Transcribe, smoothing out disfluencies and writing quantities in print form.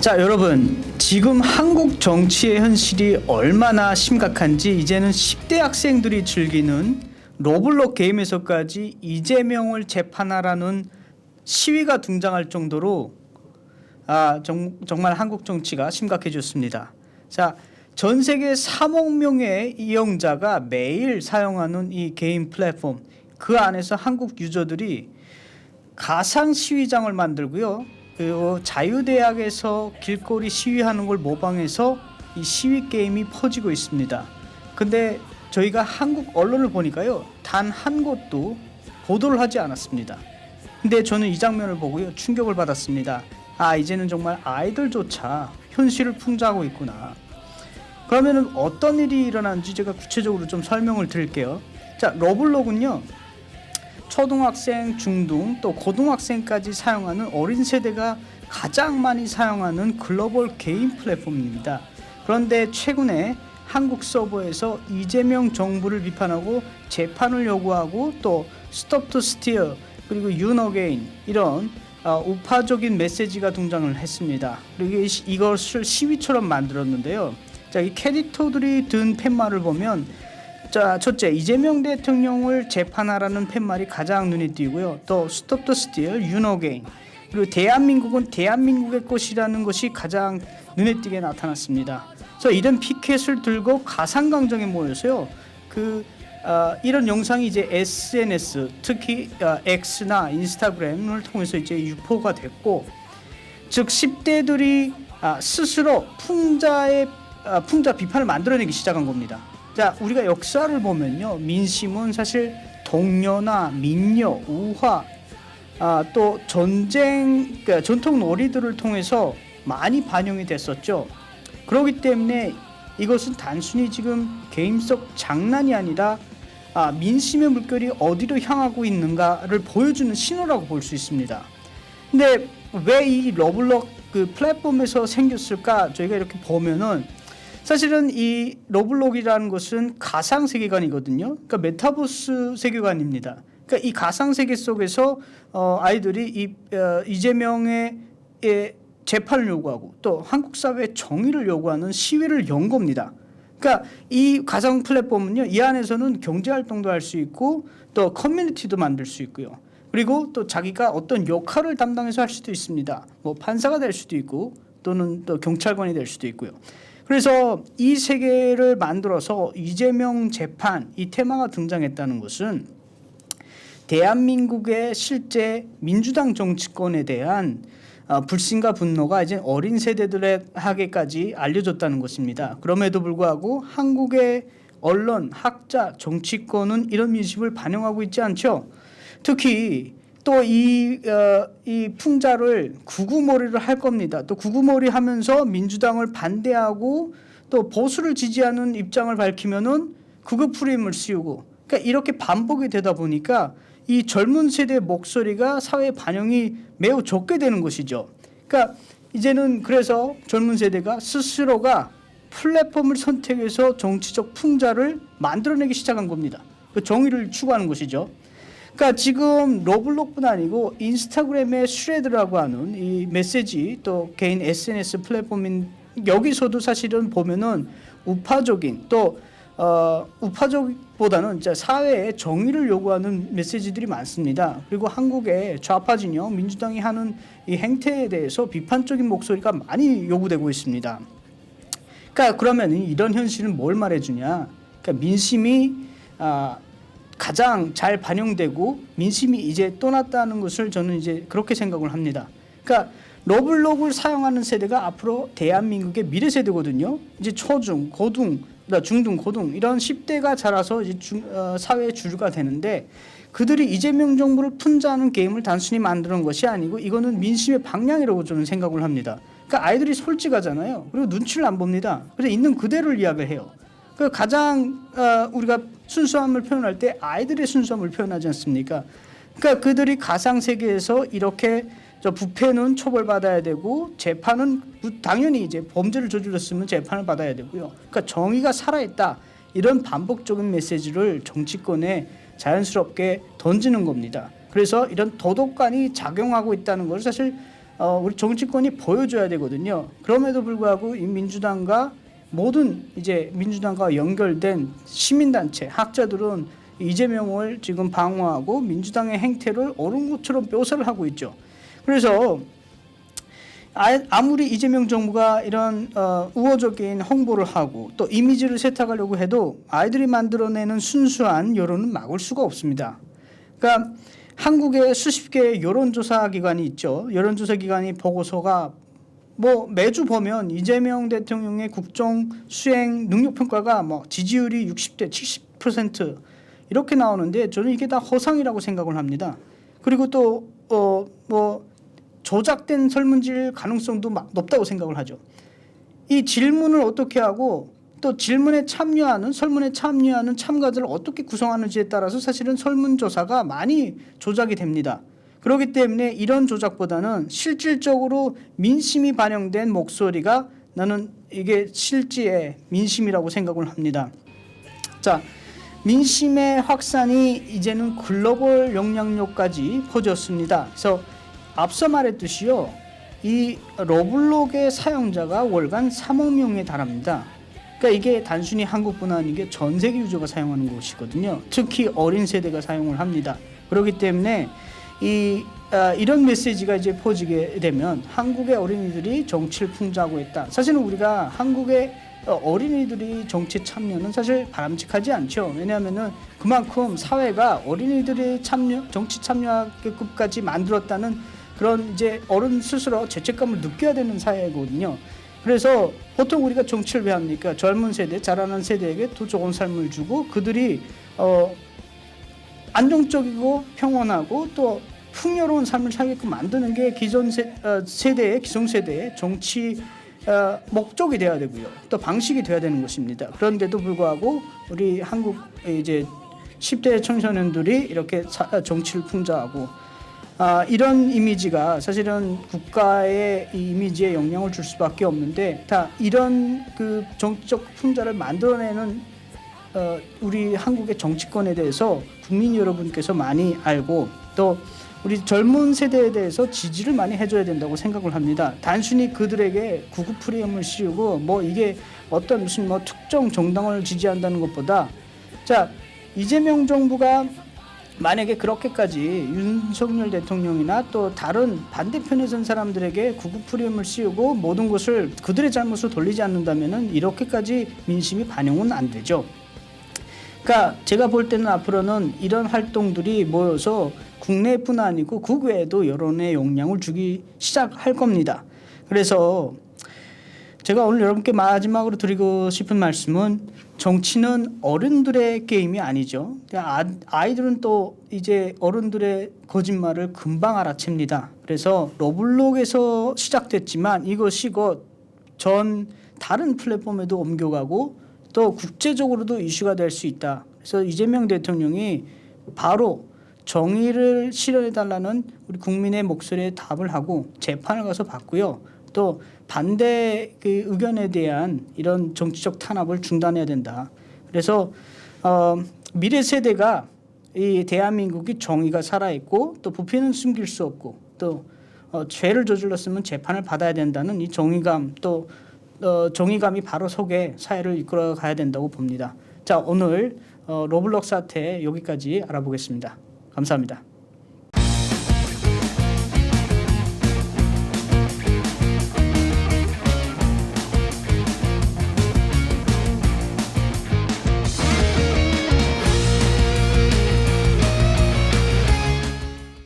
자, 여러분, 지금 한국 정치의 현실이 얼마나 심각한지 이제는 10대 학생들이 즐기는 로블록 게임에서까지 이재명을 재판하라는 시위가 등장할 정도로 정말 한국 정치가 심각해졌습니다. 자, 전 세계 3억 명의 이용자가 매일 사용하는 이 게임 플랫폼, 그 안에서 한국 유저들이 가상 시위장을 만들고요. 그리고 자유대학에서 길거리 시위하는 걸 모방해서 이 시위 게임이 퍼지고 있습니다. 근데 저희가 한국 언론을 보니까요, 단 한 곳도 보도를 하지 않았습니다. 근데 저는 이 장면을 보고요, 충격을 받았습니다. 이제는 정말 아이들조차 현실을 풍자하고 있구나. 그러면은 어떤 일이 일어나는지 제가 구체적으로 좀 설명을 드릴게요. 자, 러블록은요, 초등학생, 중등, 또 고등학생까지 사용하는 어린 세대가 가장 많이 사용하는 글로벌 게임 플랫폼입니다. 그런데 최근에 한국 서버에서 이재명 정부를 비판하고 재판을 요구하고 또 스톱 투 스틸 그리고 윤어게인 이런 우파적인 메시지가 등장을 했습니다. 그리고 이것을 시위처럼 만들었는데요. 자, 이 캐릭터들이 든 팻말을 보면, 자, 첫째, 이재명 대통령을 재판하라는 팻말이 가장 눈에 띄고요. 또 스톱 더 스틸, 윤어게인, 그리고 대한민국은 대한민국의 것이라는 것이 가장 눈에 띄게 나타났습니다. 그래서 이런 피켓을 들고 가상강정에 모여서요, 이런 영상이 이제 SNS, 특히 X나 인스타그램을 통해서 이제 유포가 됐고, 즉 10대들이 스스로 풍자 비판을 만들어내기 시작한 겁니다. 자, 우리가 역사를 보면요, 민심은 사실 동료나 민요, 우화, 또 전쟁, 그러니까 전통 놀이들을 통해서 많이 반영이 됐었죠. 그렇기 때문에 이것은 단순히 지금 게임 속 장난이 아니라 민심의 물결이 어디로 향하고 있는가를 보여주는 신호라고 볼 수 있습니다. 근데 왜 이 러블록 그 플랫폼에서 생겼을까? 저희가 이렇게 보면은 사실은 이 러블록이라는 것은 가상 세계관이거든요. 그러니까 메타버스 세계관입니다. 그러니까 이 가상 세계 속에서 아이들이 이재명의 재판을 요구하고 또 한국 사회의 정의를 요구하는 시위를 연 겁니다. 그러니까 이 가상 플랫폼은요, 이 안에서는 경제 활동도 할 수 있고 또 커뮤니티도 만들 수 있고요. 그리고 또 자기가 어떤 역할을 담당해서 할 수도 있습니다. 뭐 판사가 될 수도 있고 또는 또 경찰관이 될 수도 있고요. 그래서 이 세계를 만들어서 이재명 재판, 이 테마가 등장했다는 것은 대한민국의 실제 민주당 정치권에 대한 불신과 분노가 이제 어린 세대들에게까지 알려졌다는 것입니다. 그럼에도 불구하고 한국의 언론, 학자, 정치권은 이런 민심을 반영하고 있지 않죠. 특히 또 이 풍자를 구구머리를 할 겁니다. 또 구구머리 하면서 민주당을 반대하고 또 보수를 지지하는 입장을 밝히면은 그거 프레임을 씌우고, 그러니까 이렇게 반복이 되다 보니까 이 젊은 세대의 목소리가 사회에 반영이 매우 적게 되는 것이죠. 그러니까 이제는 그래서 젊은 세대가 스스로가 플랫폼을 선택해서 정치적 풍자를 만들어내기 시작한 겁니다. 그 정의를 추구하는 것이죠. 그러니까 지금 러블록뿐 아니고 인스타그램의 스레드라고 하는 이 메시지, 또 개인 SNS 플랫폼인 여기서도 사실은 보면은 우파적인, 또 우파적보다는 이제 사회의 정의를 요구하는 메시지들이 많습니다. 그리고 한국의 좌파 진영 민주당이 하는 이 행태에 대해서 비판적인 목소리가 많이 요구되고 있습니다. 그러니까 그러면 이런 현실은 뭘 말해주냐? 그러니까 민심이 가장 잘 반영되고 민심이 이제 떠났다는 것을 저는 이제 그렇게 생각을 합니다. 그러니까 러블록을 사용하는 세대가 앞으로 대한민국의 미래 세대거든요. 이제 초중, 고등, 중등, 고등 이런 10대가 자라서 이제 사회의 주류가 되는데, 그들이 이재명 정부를 풍자하는 게임을 단순히 만드는 것이 아니고 이거는 민심의 방향이라고 저는 생각을 합니다. 그러니까 아이들이 솔직하잖아요. 그리고 눈치를 안 봅니다. 그래서 있는 그대로를 이야기를 해요. 그 가장 우리가 순수함을 표현할 때 아이들의 순수함을 표현하지 않습니까? 그러니까 그들이 가상 세계에서 이렇게 부패는 처벌받아야 되고 재판은 당연히 이제 범죄를 저질렀으면 재판을 받아야 되고요. 그러니까 정의가 살아있다, 이런 반복적인 메시지를 정치권에 자연스럽게 던지는 겁니다. 그래서 이런 도덕관이 작용하고 있다는 것을 사실 우리 정치권이 보여줘야 되거든요. 그럼에도 불구하고 이 민주당과 모든 이제 민주당과 연결된 시민단체, 학자들은 이재명을 지금 방어하고 민주당의 행태를 옳은 것처럼 묘사를 하고 있죠. 그래서 아무리 이재명 정부가 이런 우호적인 홍보를 하고 또 이미지를 세탁하려고 해도 아이들이 만들어내는 순수한 여론은 막을 수가 없습니다. 그러니까 한국에 수십 개의 여론조사 기관이 있죠. 여론조사 기관이 보고서가 뭐 매주 보면 이재명 대통령의 국정 수행 능력 평가가 뭐 지지율이 60대 70% 이렇게 나오는데 저는 이게 다 허상이라고 생각을 합니다. 그리고 또 뭐 조작된 설문지일 가능성도 높다고 생각을 하죠. 이 질문을 어떻게 하고 또 질문에 참여하는 설문에 참여하는 참가자를 어떻게 구성하는지에 따라서 사실은 설문조사가 많이 조작이 됩니다. 그렇기 때문에 이런 조작보다는 실질적으로 민심이 반영된 목소리가 나는 이게 실제의 민심이라고 생각을 합니다. 자, 민심의 확산이 이제는 글로벌 영향력까지 퍼졌습니다. 그래서 앞서 말했듯이요, 이 러블록의 사용자가 월간 3억 명에 달합니다. 그러니까 이게 단순히 한국뿐 아니게 전 세계 유저가 사용하는 곳이거든요. 특히 어린 세대가 사용을 합니다. 그렇기 때문에 이런 메시지가 이제 퍼지게 되면 한국의 어린이들이 정치를 풍자하고 있다. 사실은 우리가 한국의 어린이들이 정치 참여는 사실 바람직하지 않죠. 왜냐하면은 그만큼 사회가 어린이들의 정치 참여하게끔까지 만들었다는 그런 이제 어른 스스로 죄책감을 느껴야 되는 사회거든요. 그래서 보통 우리가 정치를 왜 합니까? 젊은 세대, 자라는 세대에게 더 좋은 삶을 주고 그들이 안정적이고 평온하고 또 풍요로운 삶을 살게끔 만드는 게 기존 세대의 기성세대의 정치 목적이 돼야 되고요. 또 방식이 돼야 되는 것입니다. 그런데도 불구하고 우리 한국 이제 10대 청소년들이 이렇게 정치를 풍자하고 이런 이미지가 사실은 국가의 이 이미지에 영향을 줄 수밖에 없는데 다 이런 그 정치적 풍자를 만들어내는 우리 한국의 정치권에 대해서 국민 여러분께서 많이 알고 또 우리 젊은 세대에 대해서 지지를 많이 해줘야 된다고 생각을 합니다. 단순히 그들에게 구구 프레임을 씌우고 뭐 이게 어떤 무슨 뭐 특정 정당을 지지한다는 것보다 자 이재명 정부가 만약에 그렇게까지 윤석열 대통령이나 또 다른 반대편에 선 사람들에게 구구 프레임을 씌우고 모든 것을 그들의 잘못으로 돌리지 않는다면은 이렇게까지 민심이 반영은 안 되죠. 그러니까 제가 볼 때는 앞으로는 이런 활동들이 모여서 국내뿐 아니고 국외에도 여론에 영향을 주기 시작할 겁니다. 그래서 제가 오늘 여러분께 마지막으로 드리고 싶은 말씀은 정치는 어른들의 게임이 아니죠. 아이들은 또 이제 어른들의 거짓말을 금방 알아챕니다. 그래서 러블록에서 시작됐지만 이것이 곧 전 다른 플랫폼에도 옮겨가고 또 국제적으로도 이슈가 될 수 있다. 그래서 이재명 대통령이 바로 정의를 실현해달라는 우리 국민의 목소리에 답을 하고 재판을 가서 받고요. 또 반대 그 의견에 대한 이런 정치적 탄압을 중단해야 된다. 그래서 미래 세대가 이 대한민국이 정의가 살아있고 또 부패는 숨길 수 없고 또 죄를 저질렀으면 재판을 받아야 된다는 이 정의감 또 정의감이 바로 속에 사회를 이끌어 가야 된다고 봅니다. 자, 오늘 러블록 사태 여기까지 알아보겠습니다. 감사합니다.